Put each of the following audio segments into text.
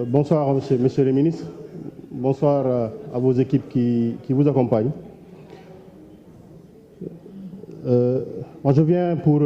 Bonsoir, monsieur les ministres. Bonsoir à vos équipes qui vous accompagnent. Moi, je viens pour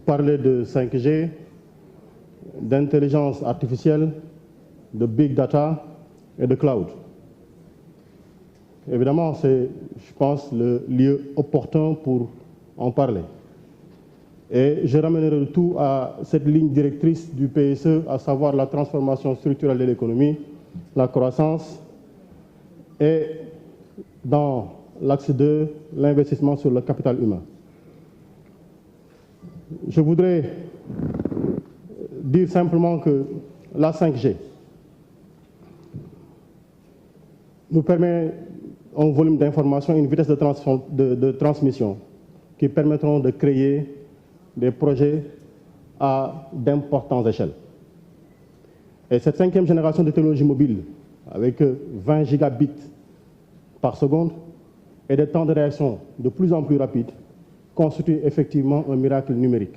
parler de 5G, d'intelligence artificielle, de big data et de cloud. Évidemment, c'est, je pense, le lieu opportun pour en parler. Et je ramènerai le tout à cette ligne directrice du PSE, à savoir la transformation structurelle de l'économie, la croissance et dans l'axe 2, l'investissement sur le capital humain. Je voudrais dire simplement que la 5G nous permet un volume d'information et une vitesse de transmission qui permettront de créer des projets à d'importantes échelles. Et cette 5e génération de technologies mobiles, avec 20 gigabits par seconde et des temps de réaction de plus en plus rapides, constitue effectivement un miracle numérique.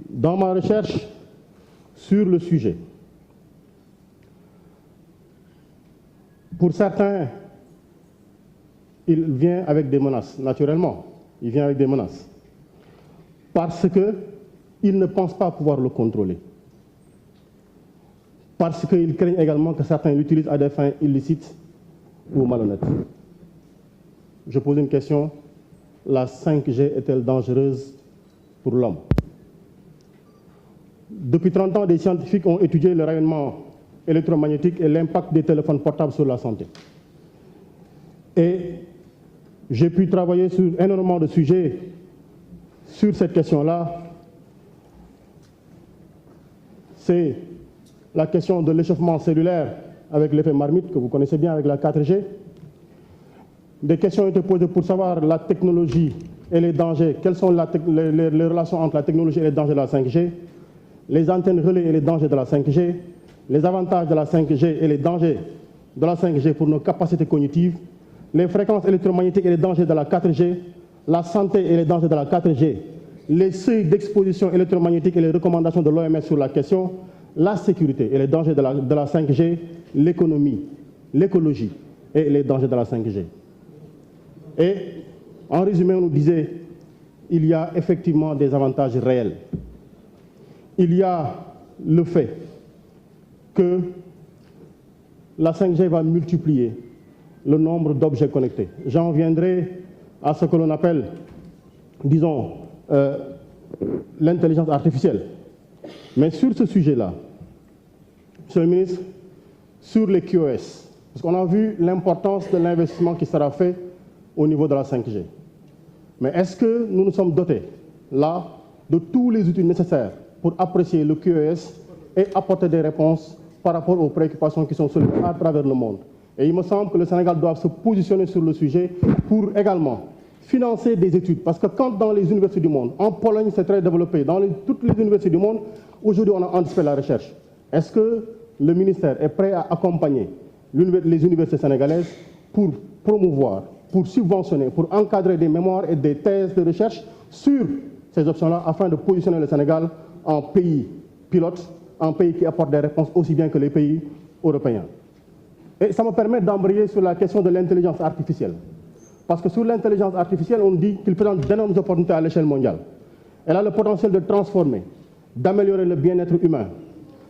Dans ma recherche sur le sujet, pour certains, il vient avec des menaces, naturellement. Il vient avec des menaces. Parce qu'ils ne pensent pas pouvoir le contrôler. Parce qu'ils craignent également que certains l'utilisent à des fins illicites ou malhonnêtes. Je pose une question. La 5G est-elle dangereuse pour l'homme? Depuis 30 ans, des scientifiques ont étudié le rayonnement électromagnétique et l'impact des téléphones portables sur la santé. Et j'ai pu travailler sur énormément de sujets sur cette question-là. C'est la question de l'échauffement cellulaire avec l'effet marmite, que vous connaissez bien avec la 4G. Des questions ont été posées pour savoir la technologie et les dangers, quelles sont les relations entre la technologie et les dangers de la 5G, les antennes relais et les dangers de la 5G, les avantages de la 5G et les dangers de la 5G pour nos capacités cognitives, les fréquences électromagnétiques et les dangers de la 4G, la santé et les dangers de la 4G, les seuils d'exposition électromagnétique et les recommandations de l'OMS sur la question, la sécurité et les dangers de la 5G, l'économie, l'écologie et les dangers de la 5G. Et en résumé, on nous disait, il y a effectivement des avantages réels. Il y a le fait que la 5G va multiplier le nombre d'objets connectés. J'en viendrai à ce que l'on appelle, disons, l'intelligence artificielle. Mais sur ce sujet-là, Monsieur le ministre, sur les QoS, parce qu'on a vu l'importance de l'investissement qui sera fait au niveau de la 5G. Mais est-ce que nous nous sommes dotés, là, de tous les outils nécessaires pour apprécier le QoS et apporter des réponses par rapport aux préoccupations qui sont soulevées à travers le monde? Et il me semble que le Sénégal doit se positionner sur le sujet pour également financer des études. Parce que quand dans les universités du monde, en Pologne c'est très développé, dans toutes les universités du monde, aujourd'hui on a anticipé la recherche. Est-ce que le ministère est prêt à accompagner les universités sénégalaises pour promouvoir, pour subventionner, pour encadrer des mémoires et des thèses de recherche sur ces options-là afin de positionner le Sénégal en pays pilote, en pays qui apporte des réponses aussi bien que les pays européens? Et ça me permet d'embrayer sur la question de l'intelligence artificielle. Parce que sur l'intelligence artificielle, on dit qu'il présente d'énormes opportunités à l'échelle mondiale. Elle a le potentiel de transformer, d'améliorer le bien-être humain,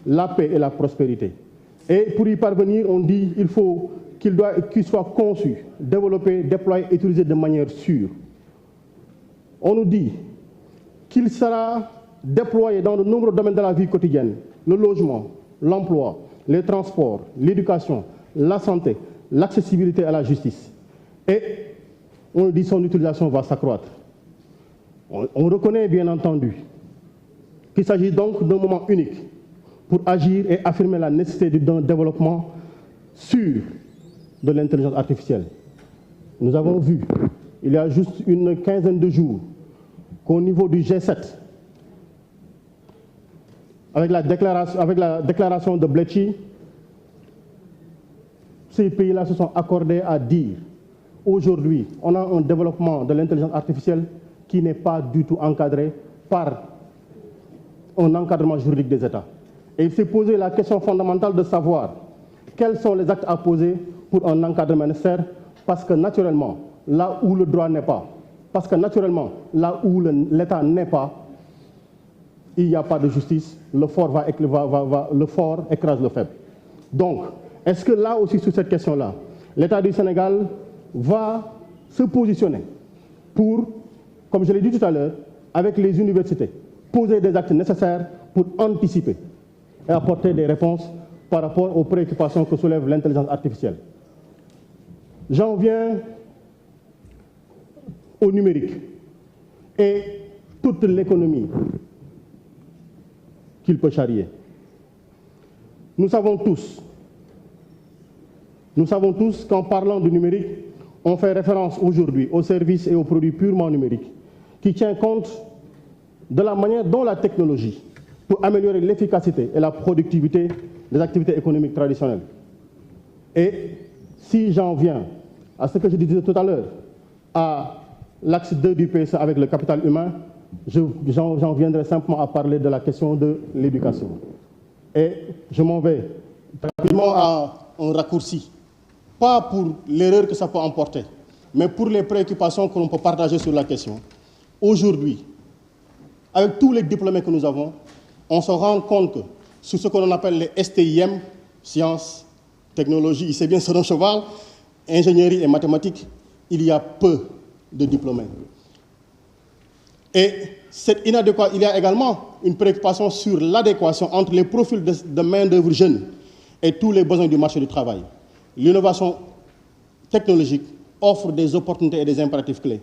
la paix et la prospérité. Et pour y parvenir, on dit qu'il faut qu'il soit conçu, développé, déployé, utilisé de manière sûre. On nous dit qu'il sera déployé dans de nombreux domaines de la vie quotidienne, le logement, l'emploi, les transports, l'éducation, la santé, l'accessibilité à la justice. Et on dit que son utilisation va s'accroître. On reconnaît bien entendu qu'il s'agit donc d'un moment unique pour agir et affirmer la nécessité d'un développement sûr de l'intelligence artificielle. Nous avons vu, il y a juste une quinzaine de jours, qu'au niveau du G7, avec la déclaration de Bletchley, ces pays-là se sont accordés à dire aujourd'hui, on a un développement de l'intelligence artificielle qui n'est pas du tout encadré par un encadrement juridique des États. Et il s'est posé la question fondamentale de savoir quels sont les actes à poser pour un encadrement nécessaire, parce que naturellement, là où le droit n'est pas, parce que naturellement, là où l'État n'est pas, il n'y a pas de justice, le fort écrase le faible. Donc, est-ce que là aussi, sur cette question-là, l'État du Sénégal va se positionner pour, comme je l'ai dit tout à l'heure, avec les universités, poser des actes nécessaires pour anticiper et apporter des réponses par rapport aux préoccupations que soulève l'intelligence artificielle. J'en viens au numérique et toute l'économie qu'il peut charrier. Nous savons tous qu'en parlant du numérique, on fait référence aujourd'hui aux services et aux produits purement numériques, qui tient compte de la manière dont la technologie peut améliorer l'efficacité et la productivité des activités économiques traditionnelles. Et si j'en viens à ce que je disais tout à l'heure, à l'axe 2 du PSE avec le capital humain, j'en viendrai simplement à parler de la question de l'éducation. Et je m'en vais rapidement à un raccourci, pas pour l'erreur que ça peut emporter, mais pour les préoccupations que l'on peut partager sur la question. Aujourd'hui, avec tous les diplômés que nous avons, on se rend compte que sur ce que l'on appelle les STIM, sciences, technologies, il sait bien sur un cheval, ingénierie et mathématiques, il y a peu de diplômés. Et il y a également une préoccupation sur l'adéquation entre les profils de main-d'œuvre jeunes et tous les besoins du marché du travail. L'innovation technologique offre des opportunités et des impératifs clés.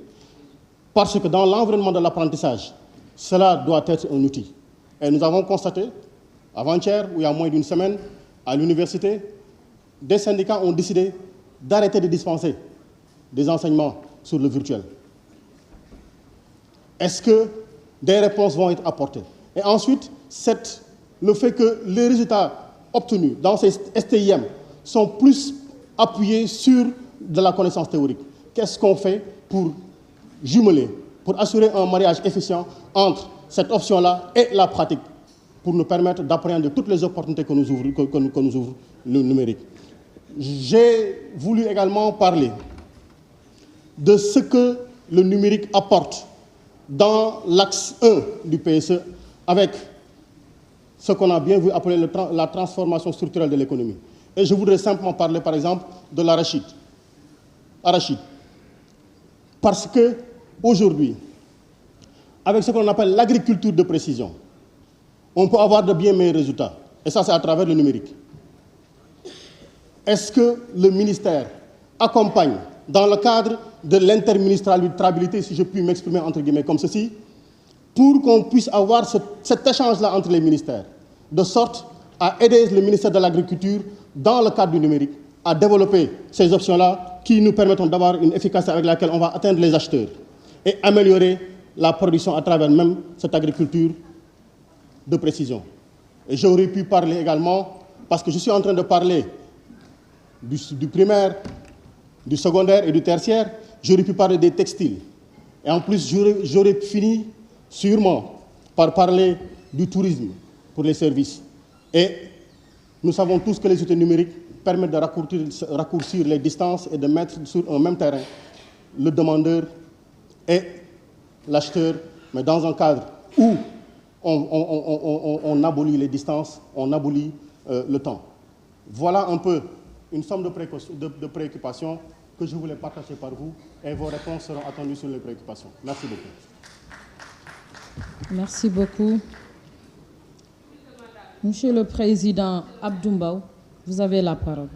Parce que dans l'environnement de l'apprentissage, cela doit être un outil. Et nous avons constaté, avant-hier, ou il y a moins d'une semaine, à l'université, des syndicats ont décidé d'arrêter de dispenser des enseignements sur le virtuel. Est-ce que des réponses vont être apportées? Et ensuite, le fait que les résultats obtenus dans ces STIM sont plus appuyés sur de la connaissance théorique. Qu'est-ce qu'on fait pour jumeler, pour assurer un mariage efficient entre cette option-là et la pratique, pour nous permettre d'appréhender toutes les opportunités que nous ouvre le numérique? J'ai voulu également parler de ce que le numérique apporte dans l'axe 1 du PSE, avec ce qu'on a bien vu appeler la transformation structurelle de l'économie. Et je voudrais simplement parler, par exemple, de l'arachide. Parce qu'aujourd'hui, avec ce qu'on appelle l'agriculture de précision, on peut avoir de bien meilleurs résultats. Et ça, c'est à travers le numérique. Est-ce que le ministère accompagne, dans le cadre de l'interministérialité, si je puis m'exprimer entre guillemets comme ceci, pour qu'on puisse avoir cet échange-là entre les ministères, de sorte à aider le ministère de l'Agriculture, dans le cadre du numérique, à développer ces options-là qui nous permettront d'avoir une efficacité avec laquelle on va atteindre les acheteurs et améliorer la production à travers même cette agriculture de précision. Et j'aurais pu parler également, parce que je suis en train de parler du primaire, du secondaire et du tertiaire, j'aurais pu parler des textiles. Et en plus, j'aurais fini sûrement par parler du tourisme pour les services. Et nous savons tous que les outils numériques permettent de raccourcir les distances et de mettre sur un même terrain le demandeur et l'acheteur, mais dans un cadre où on abolit les distances, on abolit le temps. Voilà un peu une somme de préoccupations que je voulais partager par vous, et vos réponses seront attendues sur les préoccupations. Merci beaucoup. Merci beaucoup. Monsieur le Président Abdou Mbow, vous avez la parole.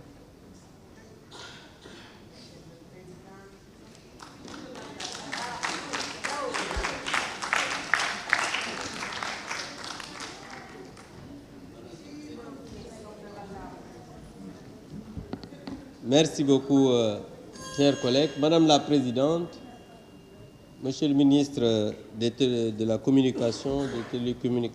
Merci beaucoup, chers collègues. Madame la Présidente, Monsieur le ministre de la Communication, des Télécommunications,